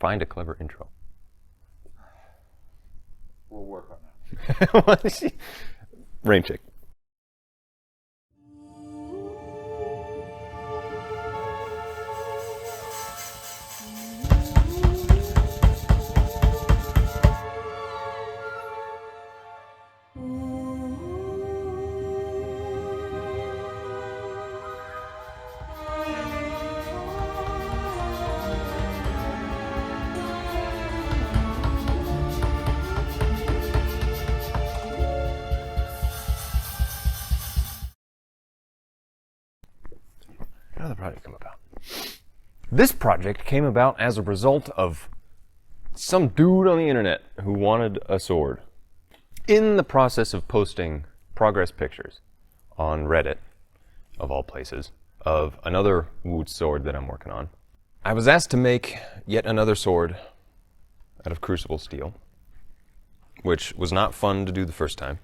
Find a clever intro. We'll work on that. Rain check. How did the project come about? This project came about as a result of some dude on the internet who wanted a sword. In the process of posting progress pictures on Reddit, of all places, of another wood sword that I'm working on, I was asked to make yet another sword out of Crucible steel, which was not fun to do the first time,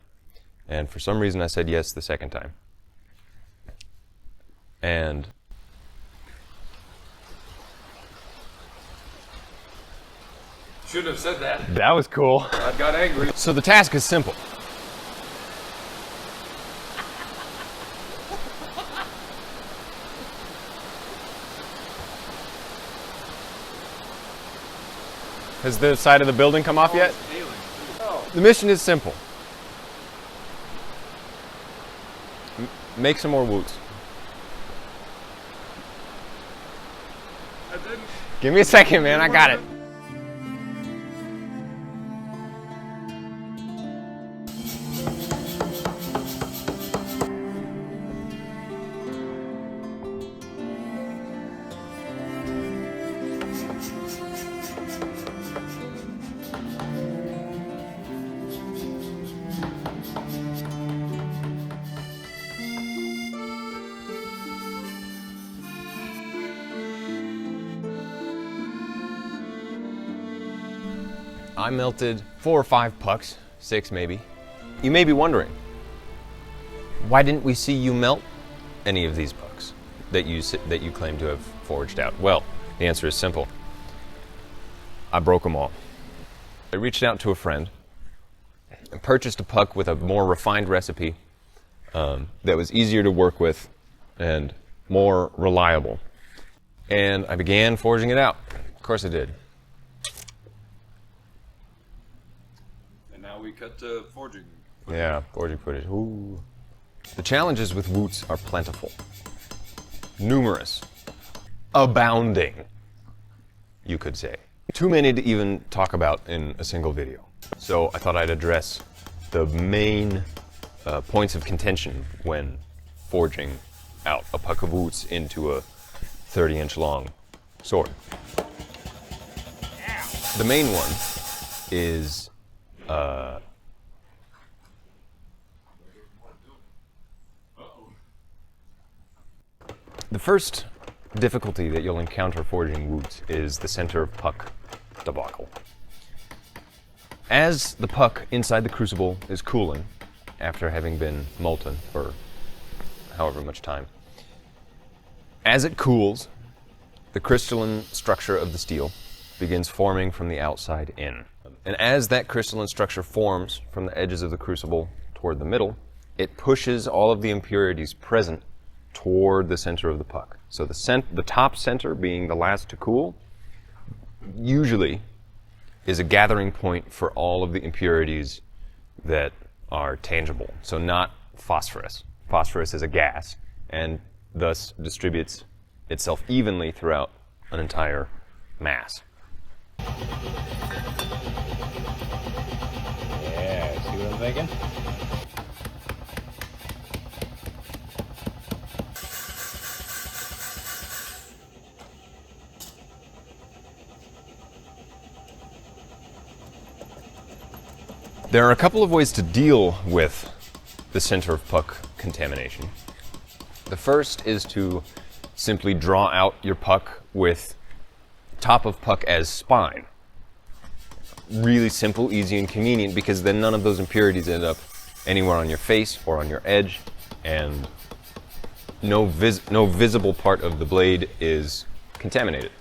and for some reason I said yes the second time. And Shouldn't have said that. that was cool. I got angry. So the task is simple. Has the side of the building come off yet? The mission is simple. Make some more woots. I didn't. Give me a second, man. I got it. I melted 4 or 5 pucks, 6 maybe. You may be wondering, why didn't we see you melt any of these pucks that you claim to have forged out? Well, the answer is simple. I broke them all. I reached out to a friend and purchased a puck with a more refined recipe that was easier to work with and more reliable. And I began forging it out. Of course I did. We cut to forging. Yeah, forging footage. Ooh. The challenges with woots are plentiful, numerous, abounding, you could say. Too many to even talk about in a single video. So I thought I'd address the main points of contention when forging out a puck of woots into a 30-inch long sword. The main one is the first difficulty that you'll encounter forging woots is the center of puck debacle. As the puck inside the crucible is cooling, after having been molten for however much time, as it cools, the crystalline structure of the steel begins forming from the outside in. And as that crystalline structure forms from the edges of the crucible toward the middle, it pushes all of the impurities present toward the center of the puck. So the top center, being the last to cool, usually is a gathering point for all of the impurities that are tangible. So not phosphorus. Phosphorus is a gas and thus distributes itself evenly throughout an entire mass. Yeah, see what I'm thinking? There are a couple of ways to deal with the center of puck contamination. The first is to simply draw out your puck with top of puck as spine. Really simple, easy, and convenient, because then none of those impurities end up anywhere on your face or on your edge, and no visible part of the blade is contaminated.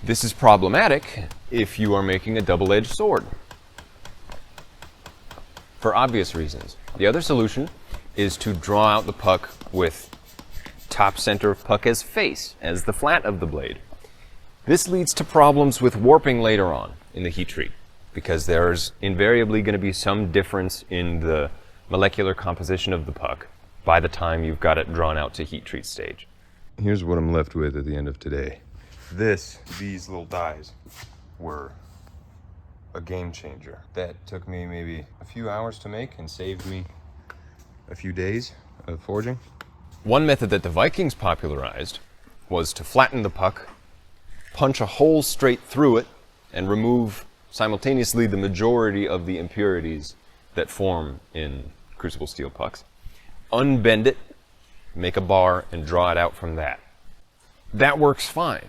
This is problematic if you are making a double-edged sword, for obvious reasons. The other solution is to draw out the puck with top center of puck as face, as the flat of the blade. This leads to problems with warping later on in the heat treat, because there's invariably going to be some difference in the molecular composition of the puck by the time you've got it drawn out to heat treat stage. Here's what I'm left with at the end of today. These little dies were a game changer. That took me maybe a few hours to make and saved me a few days of forging. One method that the Vikings popularized was to flatten the puck, punch a hole straight through it, and remove simultaneously the majority of the impurities that form in crucible steel pucks. Unbend it, make a bar, and draw it out from that. That works fine.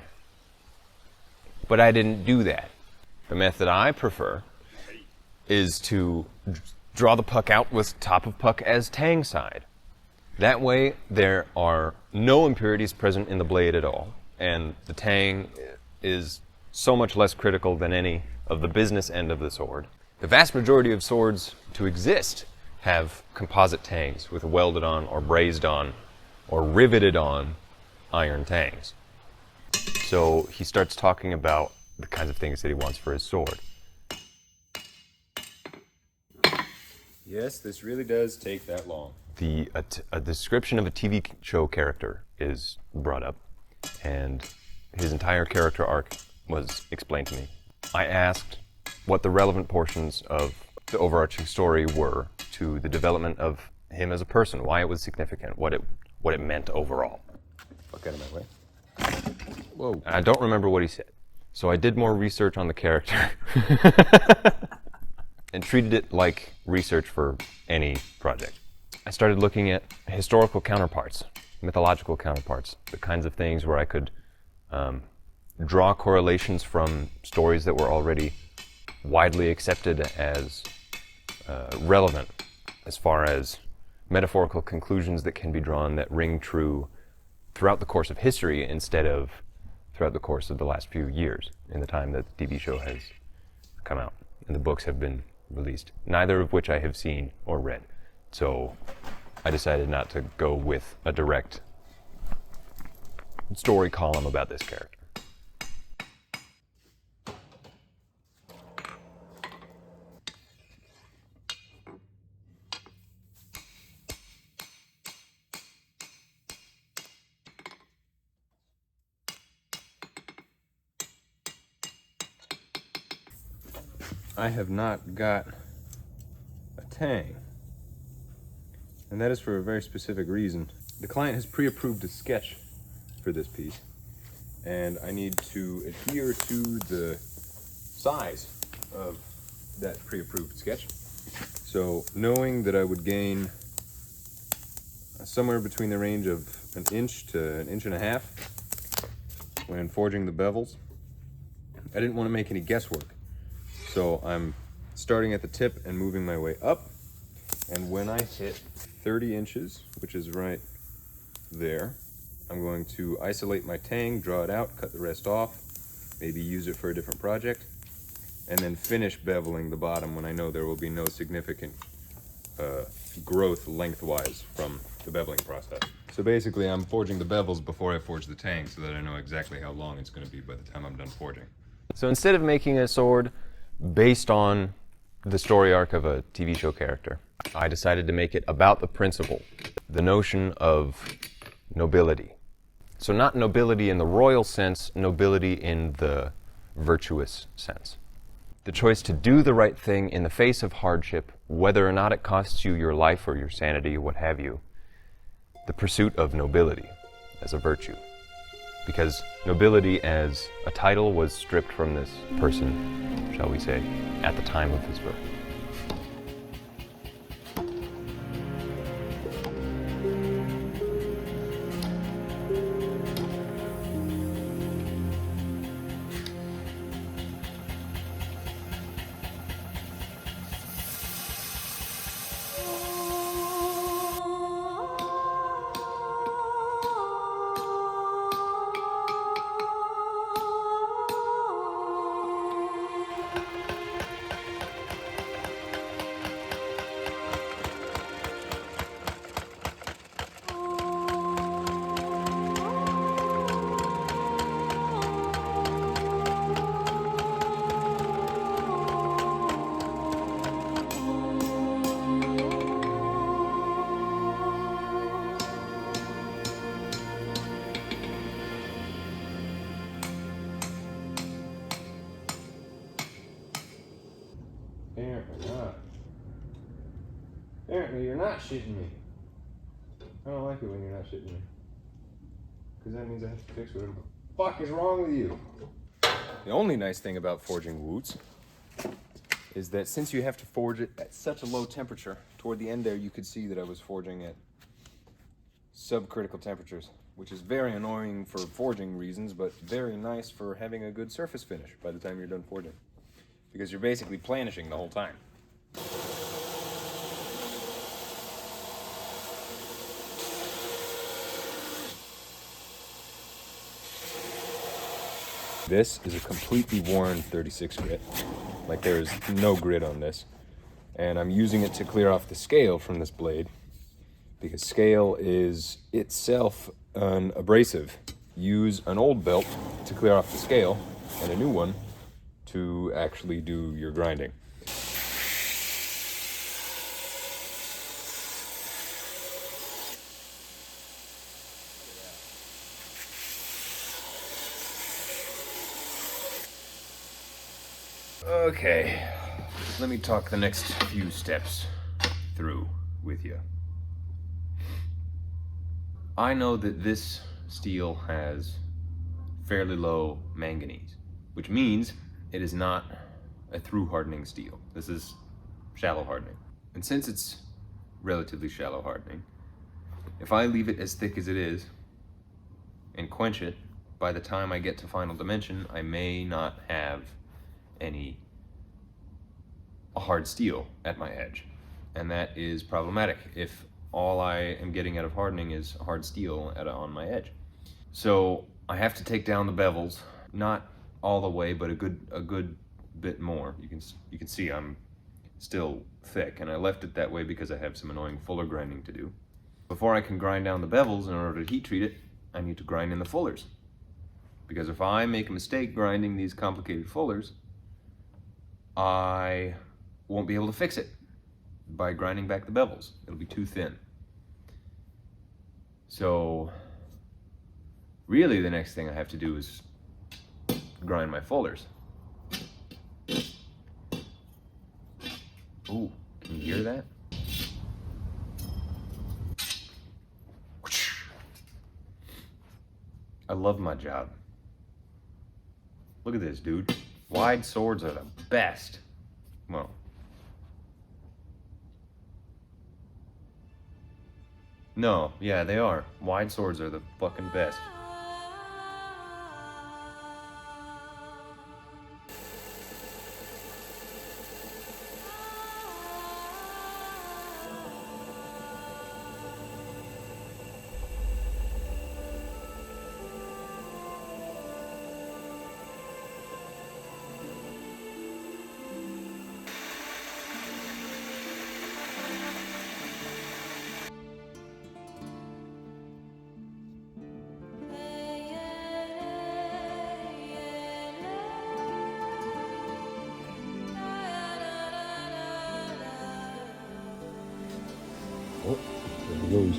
But I didn't do that. The method I prefer is to draw the puck out with top of puck as tang side. That way there are no impurities present in the blade at all, and the tang is so much less critical than any of the business end of the sword. The vast majority of swords to exist have composite tangs with welded on or brazed on or riveted on iron tangs. So he starts talking about the kinds of things that he wants for his sword. Yes, this really does take that long. A description of a TV show character is brought up, and his entire character arc was explained to me. I asked what the relevant portions of the overarching story were to the development of him as a person, why it was significant, what it meant overall. Fuck out of my way. Whoa. I don't remember what he said, so I did more research on the character and treated it like research for any project. I started looking at historical counterparts, mythological counterparts, the kinds of things where I could draw correlations from stories that were already widely accepted as relevant, as far as metaphorical conclusions that can be drawn that ring true throughout the course of history instead of throughout the course of the last few years in the time that the TV show has come out and the books have been released, neither of which I have seen or read. So I decided not to go with a direct story column about this character. I have not got a tang, and that is for a very specific reason. The client has pre-approved a sketch for this piece, and I need to adhere to the size of that pre-approved sketch. So knowing that I would gain somewhere between the range of an inch to an inch and a half when forging the bevels, I didn't want to make any guesswork. So I'm starting at the tip and moving my way up, and when I hit 30 inches, which is right there, I'm going to isolate my tang, draw it out, cut the rest off, maybe use it for a different project, and then finish beveling the bottom when I know there will be no significant growth lengthwise from the beveling process. So basically I'm forging the bevels before I forge the tang so that I know exactly how long it's going to be by the time I'm done forging. So instead of making a sword based on the story arc of a TV show character, I decided to make it about the principle, the notion of nobility. So not nobility in the royal sense, nobility in the virtuous sense. The choice to do the right thing in the face of hardship, whether or not it costs you your life or your sanity, what have you. The pursuit of nobility as a virtue. Because nobility as a title was stripped from this person, shall we say, at the time of his birth. Apparently you're not shitting me. I don't like it when you're not shitting me. Because that means I have to fix whatever the fuck is wrong with you. The only nice thing about forging woots is that since you have to forge it at such a low temperature, toward the end there you could see that I was forging at subcritical temperatures, which is very annoying for forging reasons, but very nice for having a good surface finish by the time you're done forging. Because you're basically planishing the whole time. This is a completely worn 36 grit. Like there is no grit on this. And I'm using it to clear off the scale from this blade because scale is itself an abrasive. Use an old belt to clear off the scale and a new one to actually do your grinding. Okay, let me talk the next few steps through with you. I know that this steel has fairly low manganese, which means it is not a through hardening steel. This is shallow hardening. And since it's relatively shallow hardening, if I leave it as thick as it is and quench it, by the time I get to final dimension, I may not have any hard steel at my edge. And that is problematic if all I am getting out of hardening is hard steel on my edge. So I have to take down the bevels, not all the way, but a good bit more. You can see I'm still thick, and I left it that way because I have some annoying fuller grinding to do. Before I can grind down the bevels in order to heat treat it, I need to grind in the fullers. Because if I make a mistake grinding these complicated fullers, I won't be able to fix it by grinding back the bevels. It'll be too thin. So really the next thing I have to do is grind my fullers. Ooh, can you hear that? I love my job. Look at this, dude. Wide swords are the best. Well, no, yeah, they are. Wide swords are the fucking best. Oh, there he goes.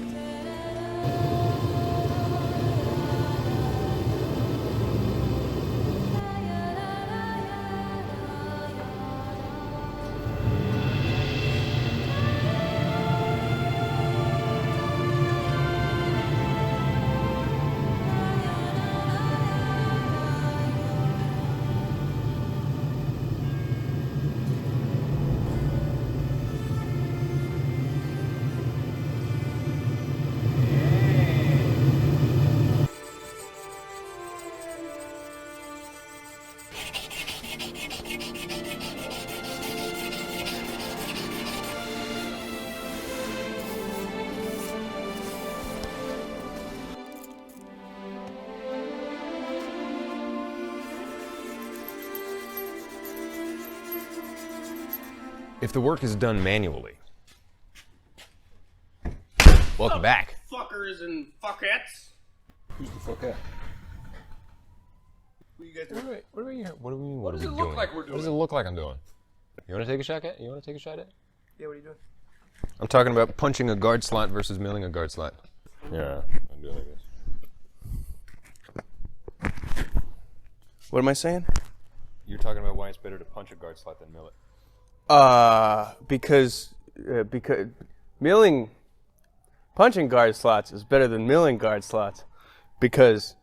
If the work is done manually. Welcome back. Fuckers and fuckettes. Who's the fuck at? What you guys doing? What do we mean? What does it look like we're doing? What does it look like I'm doing? You want to take a shot at? You want to take a shot at? Yeah, what are you doing? I'm talking about punching a guard slot versus milling a guard slot. Yeah, I'm doing like this. What am I saying? You're talking about why it's better to punch a guard slot than mill it. Because punching guard slots is better than milling guard slots because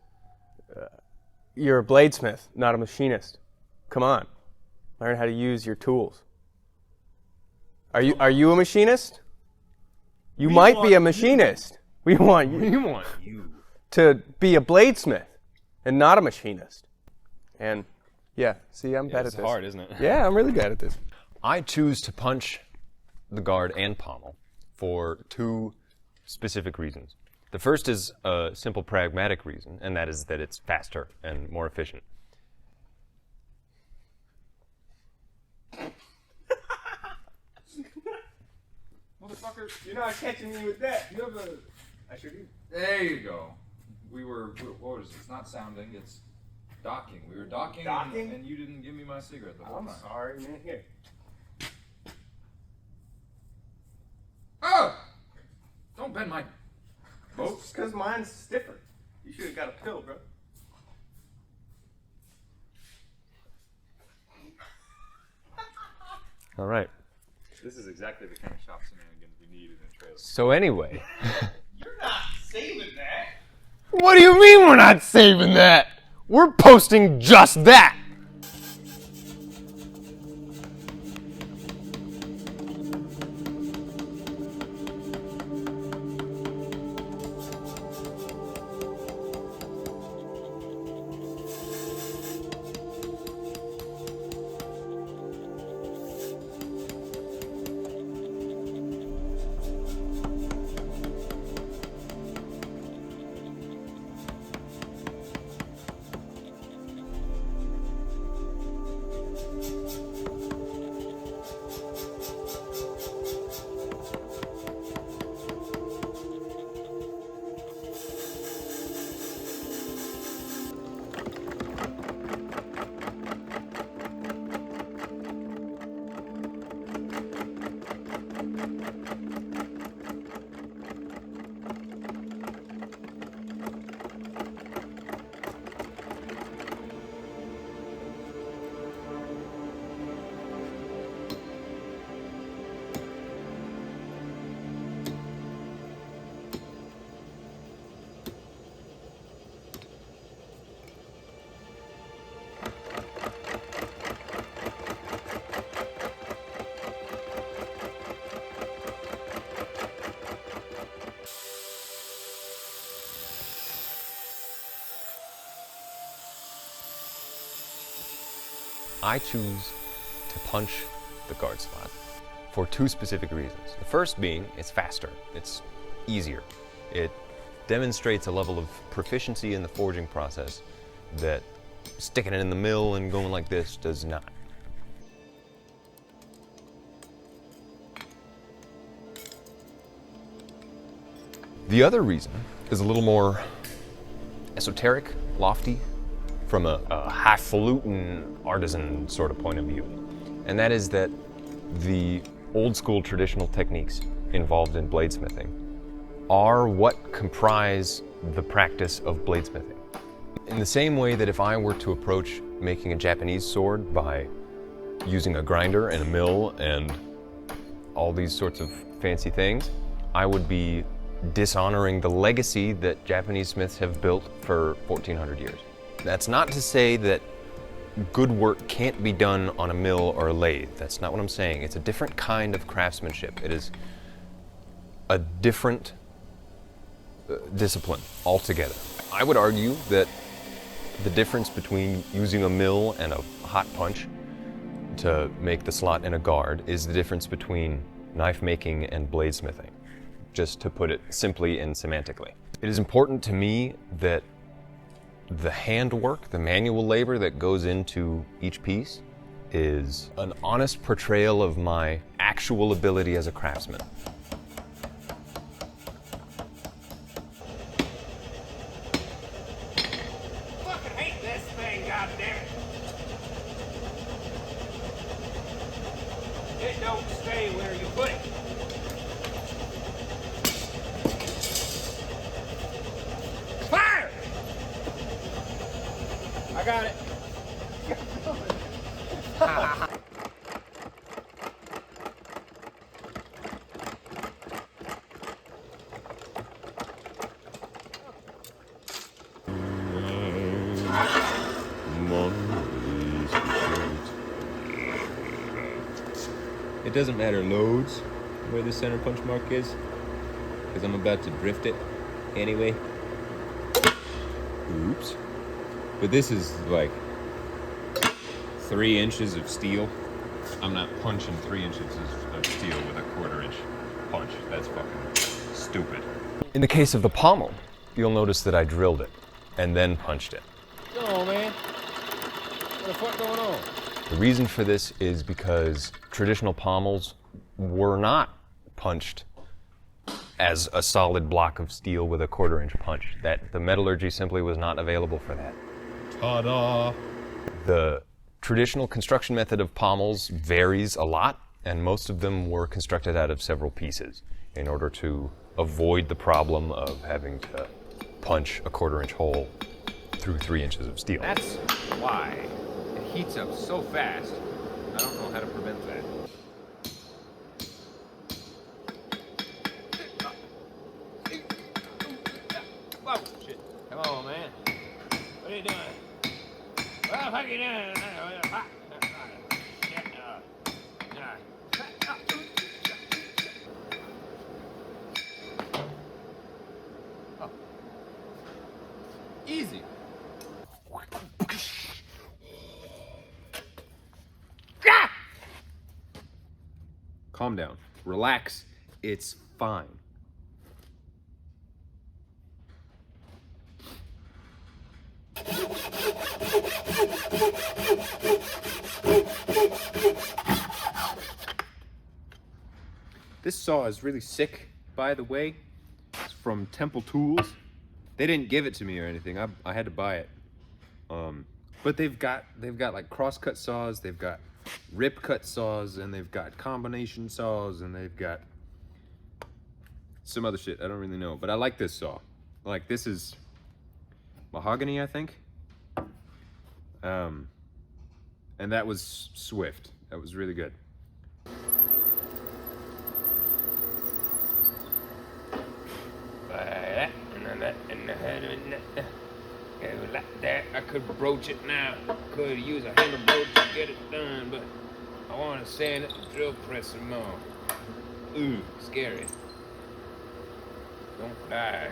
you're a bladesmith, not a machinist. Come on, learn how to use your tools. Are you a machinist? You might be a machinist. We want you to be a bladesmith and not a machinist. And yeah, see, I'm bad at this. It's hard, isn't it? Yeah, I'm really bad at this. I choose to punch the guard and pommel for two specific reasons. The first is a simple pragmatic reason, and that is that it's faster and more efficient. Motherfucker, You're not catching me with that. you have a. I should be. There you go. What was it? It's not sounding, it's docking. We were docking, Docking? and you didn't give me my cigarette the whole I'm time. sorry, man. Here. Oh! Don't bend my boat. It's because mine's stiffer. You should have got a pill, bro. All right. This is exactly the kind of shop shenanigans we need in a trailer. So anyway, You're not saving that. what do you mean we're not saving that? We're posting just that. I choose to punch the guard slot for two specific reasons. The first being it's faster, it's easier. It demonstrates a level of proficiency in the forging process that sticking it in the mill and going like this does not. The other reason is a little more esoteric, lofty, from a highfalutin artisan sort of point of view. And that is that the old school traditional techniques involved in bladesmithing are what comprise the practice of bladesmithing. In the same way that if I were to approach making a Japanese sword by using a grinder and a mill and all these sorts of fancy things, I would be dishonoring the legacy that Japanese smiths have built for 1400 years. That's not to say that good work can't be done on a mill or a lathe. That's not what I'm saying. It's a different kind of craftsmanship. It is a different discipline altogether. I would argue that the difference between using a mill and a hot punch to make the slot in a guard is the difference between knife making and bladesmithing, just to put it simply and semantically. It is important to me that the handwork, the manual labor that goes into each piece is an honest portrayal of my actual ability as a craftsman. Fucking hate this thing, goddammit. It don't stay where you put it. Fire! I got it. It doesn't matter loads where the center punch mark is, because I'm about to drift it anyway. Oops. But this is like 3 inches of steel. I'm not punching 3 inches of steel with a 1/4 inch punch. That's fucking stupid. In the case of the pommel, you'll notice that I drilled it and then punched it. No, man. What the fuck going on? The reason for this is because traditional pommels were not punched as a solid block of steel with a 1/4 inch punch. That the metallurgy simply was not available for that. Ta-da! The traditional construction method of pommels varies a lot, and most of them were constructed out of several pieces in order to avoid the problem of having to punch a 1/4 inch hole through 3 inches of steel. That's why it heats up so fast. I don't know how to prevent that. Whoa, shit. Come on, man. What are you doing? What the fuck are you doing? Easy. Calm down. Relax. It's fine. This saw is really sick, by the way. It's from Temple Tools. They didn't give it to me or anything. I had to buy it. But they've got like cross-cut saws, they've got rip-cut saws, and they've got combination saws, and they've got some other shit. I don't really know, but I like this saw. Like, this is mahogany, I think. And that was swift. That was really good. Like that, I could broach it now. Could use a handle broach to get it done, but I want to sand it and drill press some more. Ooh, scary. Don't die.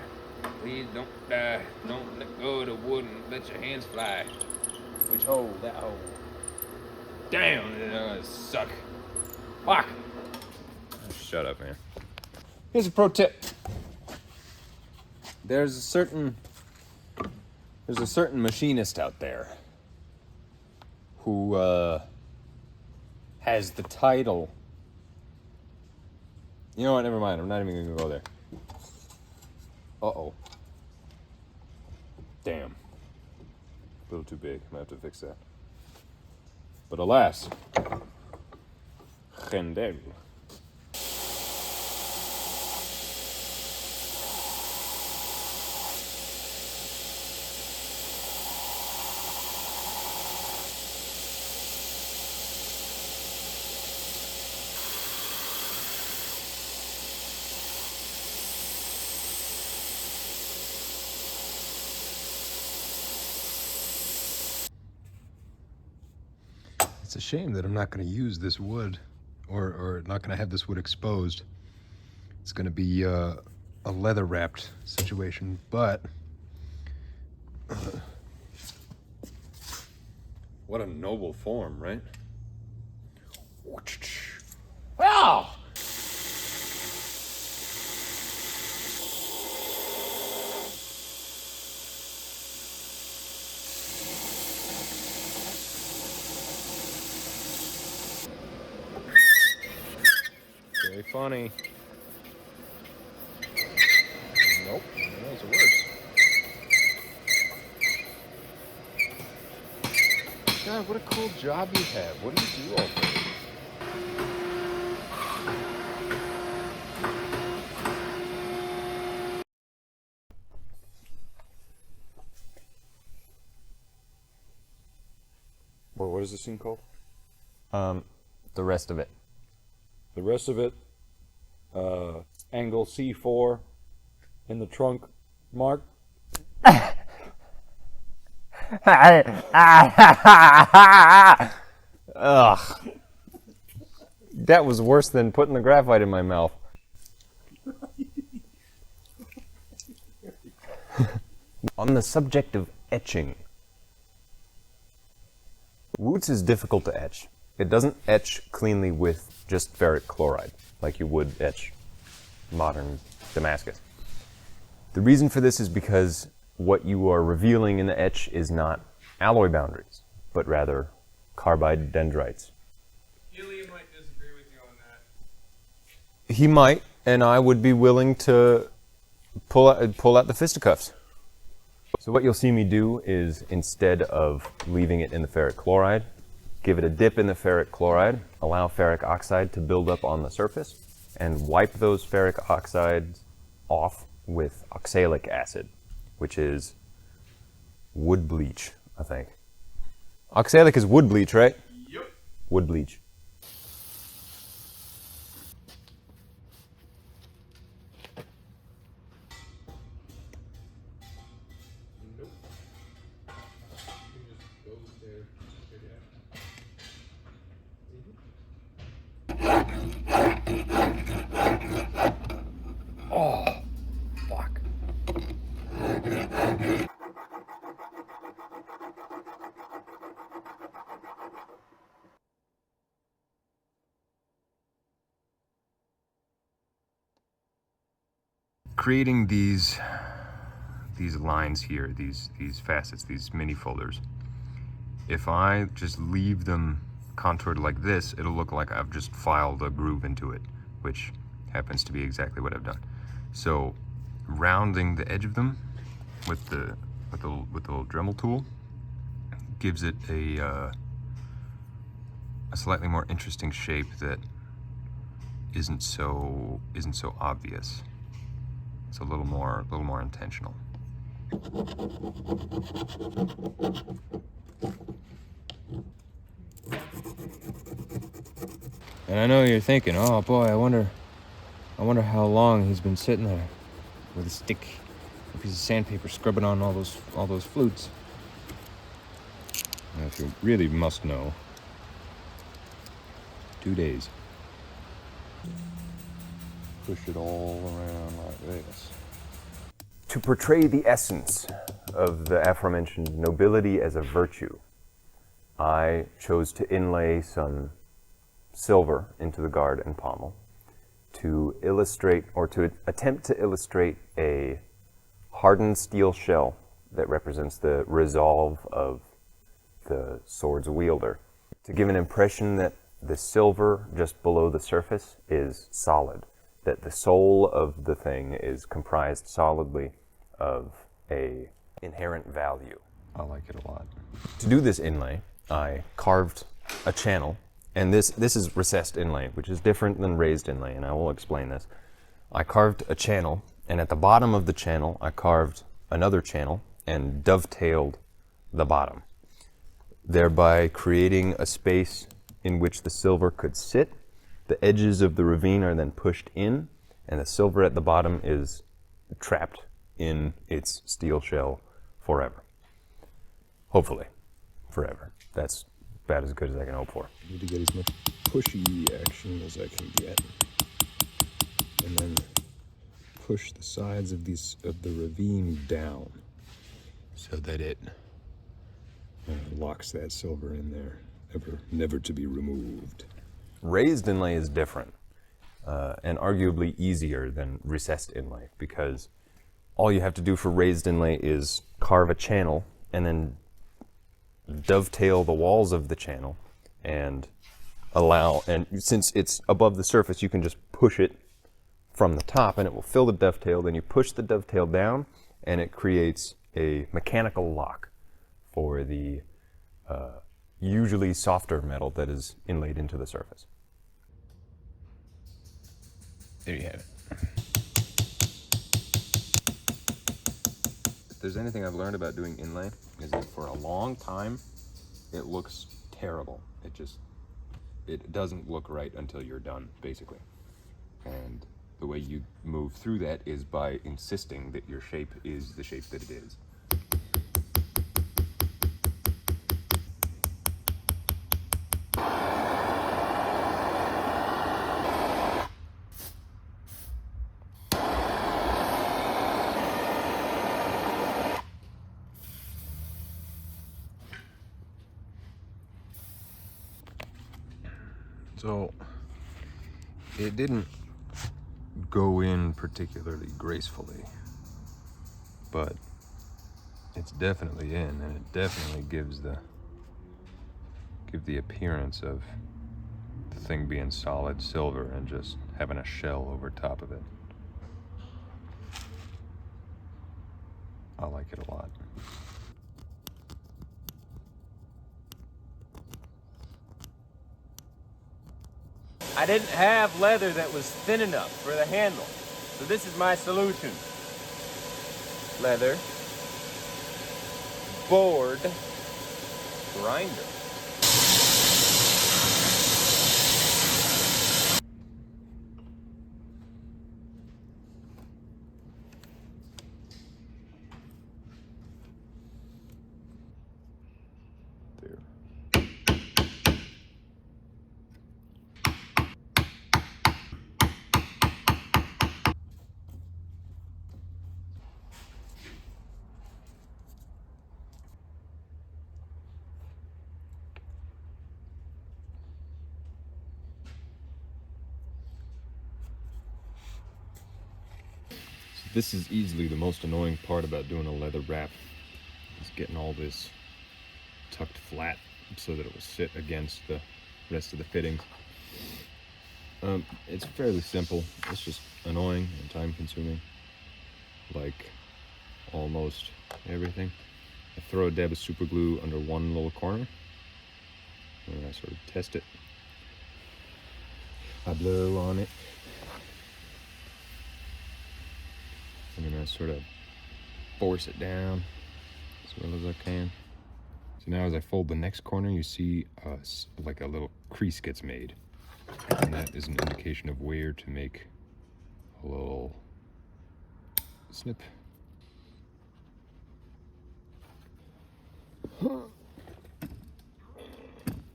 Please don't die. Don't let go of the wood and let your hands fly. Which hole? That hole. Damn, that suck. Fuck. Shut up, man. Here's a pro tip. There's a certain machinist out there who has the title. You know what? Never mind. I'm not even gonna go there. Uh-oh. Damn. A little too big. I might have to fix that. But alas, Gendel. It's a shame that I'm not going to use this wood, or not going to have this wood exposed. It's going to be a leather wrapped situation, but What a noble form, right? Wow! Very funny. Nope, that's worse. God, what a cool job you have. What do you do all day? Well, what is this scene called? The rest of it. The rest of it, angle C4 in the trunk mark. Ugh. that was worse than putting the graphite in my mouth. On the subject of etching, Wootz is difficult to etch. It doesn't etch cleanly with just ferric chloride, like you would etch modern Damascus. The reason for this is because what you are revealing in the etch is not alloy boundaries, but rather carbide dendrites. Ilya might disagree with you on that. He might, and I would be willing to pull out the fisticuffs. So what you'll see me do is, instead of leaving it in the ferric chloride, give it a dip in the ferric chloride, allow ferric oxide to build up on the surface, and wipe those ferric oxides off with oxalic acid, which is wood bleach, I think. Oxalic is wood bleach, right? Yep. Wood bleach. Oh, fuck. Creating these lines here, these facets, these mini folders, if I just leave them contoured like this, it'll look like I've just filed a groove into it, which happens to be exactly what I've done. So rounding the edge of them with the little Dremel tool gives it a slightly more interesting shape that isn't so obvious. It's a little more intentional. And I know you're thinking, oh boy, I wonder how long he's been sitting there with a stick, a piece of sandpaper, scrubbing on all those flutes. Now, if you really must know, 2 days. Push it all around like this. To portray the essence of the aforementioned nobility as a virtue, I chose to inlay some silver into the guard and pommel to illustrate, or to attempt to illustrate, a hardened steel shell that represents the resolve of the sword's wielder, to give an impression that the silver just below the surface is solid, that the soul of the thing is comprised solidly of a inherent value. I like it a lot. To do this inlay, I carved a channel, and this is recessed inlay, which is different than raised inlay, and I will explain this. I carved a channel, and at the bottom of the channel, I carved another channel and dovetailed the bottom, thereby creating a space in which the silver could sit. The edges of the ravine are then pushed in, and the silver at the bottom is trapped in its steel shell forever. Hopefully, forever. That's about as good as I can hope for. I need to get as much pushy action as I can get, and then push the sides of the ravine down so that it locks that silver in there, never to be removed. Raised inlay is different, and arguably easier than recessed inlay, because all you have to do for raised inlay is carve a channel and then dovetail the walls of the channel and since it's above the surface, you can just push it from the top and it will fill the dovetail. Then you push the dovetail down and it creates a mechanical lock for the usually softer metal that is inlaid into the surface. There you have it. If there's anything I've learned about doing inlay, is that for a long time it looks terrible. It doesn't look right until you're done, basically. And the way you move through that is by insisting that your shape is the shape that it is. So it didn't go in particularly gracefully, but it's definitely in, and it definitely gives the appearance of the thing being solid silver and just having a shell over top of it. I like it a lot. I didn't have leather that was thin enough for the handle. So this is my solution. Leather, board, grinder. This is easily the most annoying part about doing a leather wrap, is getting all this tucked flat so that it will sit against the rest of the fittings. It's fairly simple. It's just annoying and time consuming, like almost everything. I throw a dab of super glue under one little corner, and I sort of test it. I blow on it, and then I sort of force it down as well as I can. So now as I fold the next corner, you see like a little crease gets made. And that is an indication of where to make a little snip.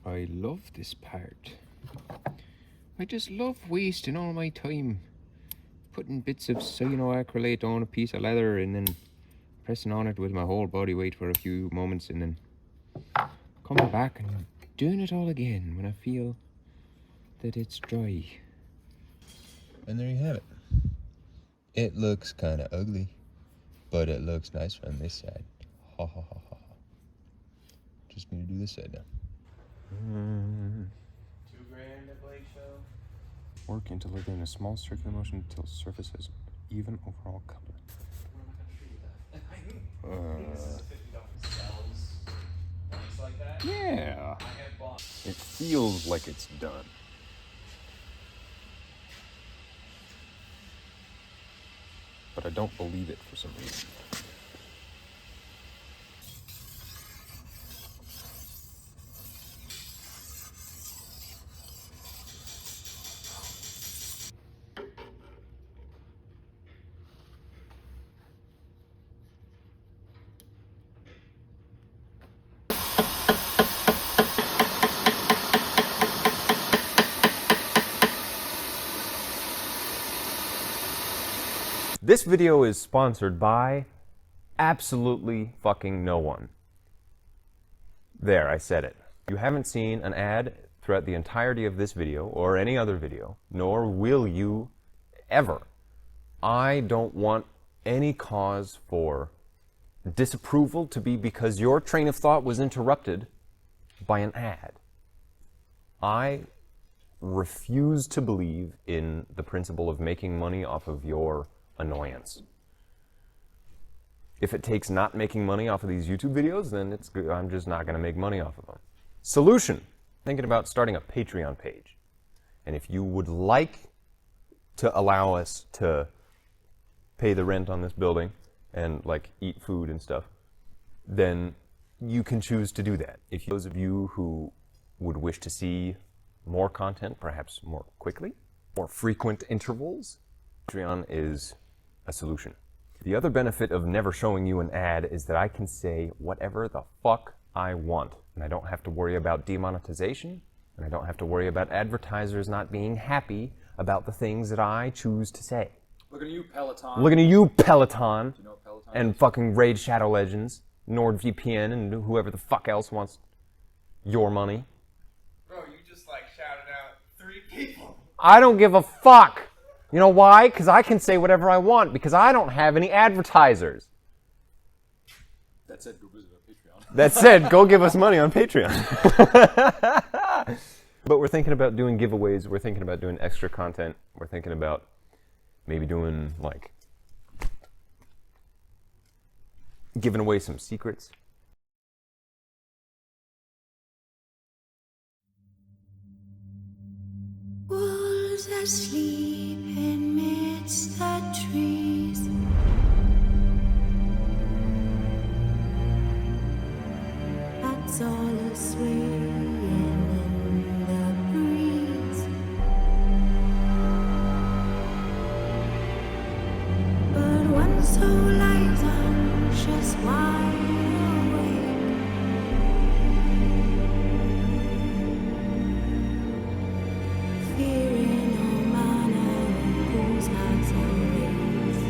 I love this part. I just love wasting all my time putting bits of cyanoacrylate on a piece of leather and then pressing on it with my whole body weight for a few moments and then coming back and doing it all again when I feel that it's dry. And there you have it. It looks kind of ugly, but it looks nice from this side. Ha ha ha ha. Just need to do this side now. $2,000 at Blake Show. Work into leather in a small circular motion until surface has even overall color. Yeah. It feels like it's done. But I don't believe it for some reason. This video is sponsored by absolutely fucking no one. There, I said it. You haven't seen an ad throughout the entirety of this video or any other video, nor will you ever. I don't want any cause for disapproval to be because your train of thought was interrupted by an ad. I refuse to believe in the principle of making money off of your annoyance. If it takes not making money off of these YouTube videos, then it's good. I'm just not going to make money off of them. Solution: thinking about starting a Patreon page. And if you would like to allow us to pay the rent on this building and like eat food and stuff, then you can choose to do that. If those of you who would wish to see more content, perhaps more quickly, more frequent intervals, Patreon is a solution. The other benefit of never showing you an ad is that I can say whatever the fuck I want, and I don't have to worry about demonetization, and I don't have to worry about advertisers not being happy about the things that I choose to say. Looking at you, Peloton. Looking at you, Peloton, Do you know what Peloton and is? fucking Raid Shadow Legends, NordVPN, and whoever the fuck else wants your money. Bro, you just like shouted out I don't give a fuck. You know why? Because I can say whatever I want because I don't have any advertisers. That said, go visit our Patreon. That said, go give us money on Patreon. But we're thinking about doing giveaways. We're thinking about doing extra content. We're thinking about maybe doing, like, giving away some secrets. Wolves asleep amidst the trees. Bats all swaying in the breeze. But one soul lies anxious, wide awake. Fearing all manner of ghouls, hags, and wraiths.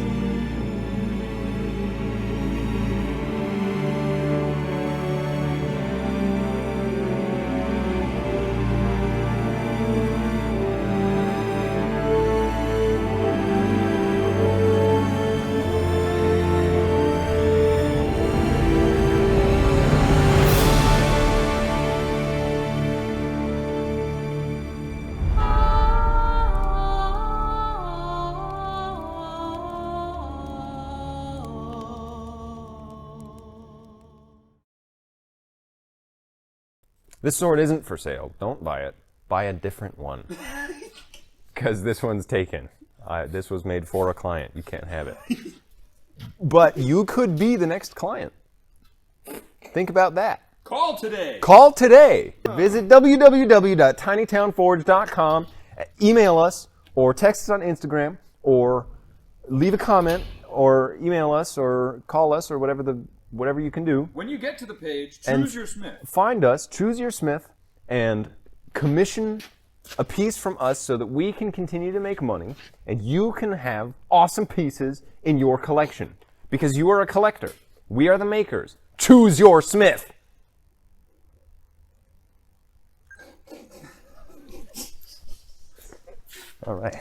This sword isn't for sale. Don't buy it. Buy a different one. Because this one's taken. This was made for a client. You can't have it. But you could be the next client. Think about that. Call today. Call today. Visit www.tinytownforge.com. Email us or text us on Instagram or leave a comment or email us or call us or whatever you can do. When you get to the page, choose And your smith. Find us, choose your smith, and commission a piece from us so that we can continue to make money and you can have awesome pieces in your collection. Because you are a collector. We are the makers. Choose your smith. All right.